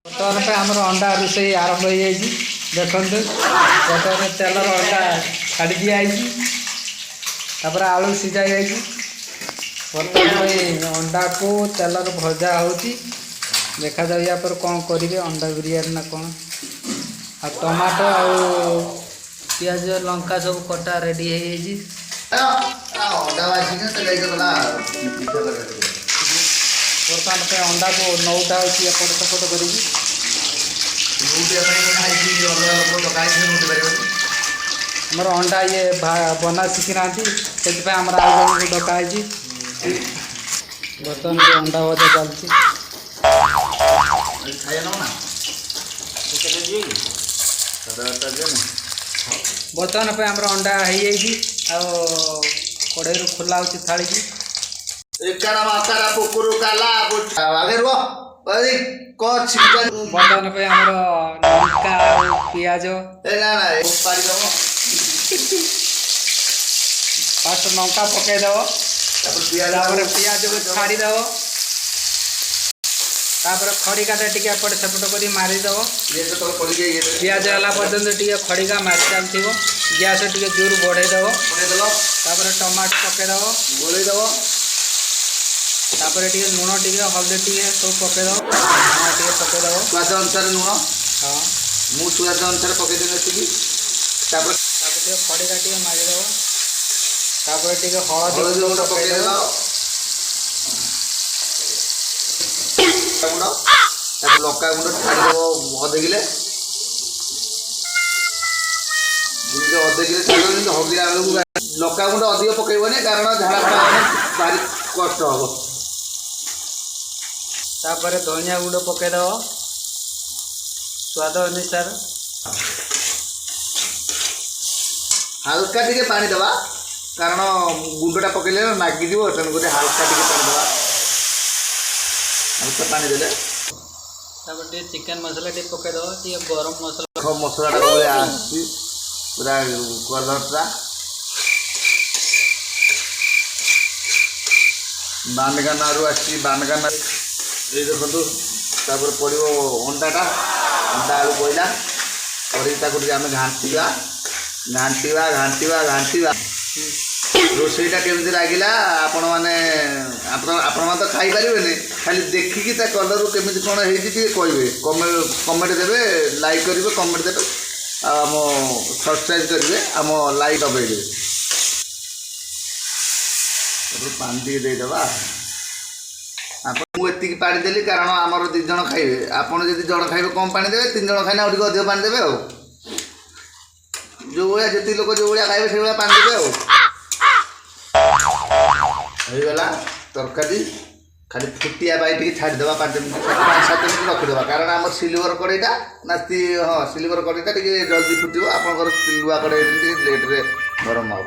बर्तमान पे आमर अंडा रोषे आरंभ हो देखु बर्तमान तेलर अंडा छाड़ी दिखाई आलू सीझा जाइए बर्तमान अंडा को तेलर भजा हो देखा जाए या पर कौन करेंगे अंडा बिरयानी ना कौन आ टमाटो आ पियाज लंका सब कटा रेडी बर्तमान पे अंडा को नौटा एपट सेपट कर अंडा ये बना शिखी ना से आम आउ जन को डकाई बर्तमान पे अंडा भजा चलती बर्तमान पे आम अंडा हो कड़े खोला हो थाली की बर्तमान पे आमर लंका पियाज फास्ट लंका पकईदेव पियाज को छाड़ीदेव खड़िका टे एपट सेपट कर मारिदेव पियाज है पर्यटन टे खड़िका मारी चलती गैस टे जोर बढ़ईदेव टमाटो पकईदेव गोलईदेव टे लुण टे हल्दी टे सब पकईदेव पकईदेव स्वाद अनुसार लुण हाँ मु स्वाद अनुसार पकईदेवी खड़िका टे मारिदेव टे हलदी गुंड पकईदेव लंका गुंड छाड़देव अधे किले अधे किले छाड़ हल्दी आलू लंका गुंड अधिक पकईबनी कारण झाड़ा फड़ा भारी कष्ट हम धनिया गुंड पकईदेव स्वाद अनुसार हल्का टे पानी दबा कारण गुंडटा पकईले नागिज तेणुक हल्का टे पानी दबा हल्का पानी देले चिकेन मसला टे पकईदेव गरम मसला मसलाटा पूरा कलरटा बानगाना बानगाना ये देखो पड़ो अंडाटा अंडा आलू पड़ा पड़ी आम घांटा घांटा घांटा घांटा रोसईटा केमती लगिला आपण मैंने तो खाई पारे खाली देखिकी कलर केमी कौन है कहे कमेंट देवे लाइक करेंगे कमेंट देवे आम सब्सक्राइब करेंगे आम लाइक दबाइबे पानी टे देदेवा मुझे पानी देली कारण आमर 2 जन खाइबे आपड़ जब जन खाइबे कम पानी देवे 3 जन खाइना अधिक पानी देवे जो भाया जी लोग जो भाया खाइबे से पानी देवे होगला तरकारी खाली फुटिया टे छाड़देवा 5 मिनट 5-7 मिनट रखीदे कारण आम सिल्वर कड़ईटा ना हाँ सिल्वर कड़ईटा टे जल्दी फुटो आप लुआ कड़ई लेट्रे गरम हम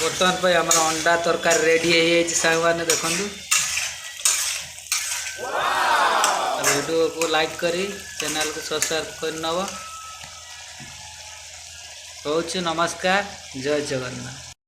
बर्तमान पे आम अंडा तरकारी रेडी सांग मैंने देखु वीडियो को लाइक करी चैनल को सब्सक्राइब कर नव। नमस्कार जय जगन्नाथ।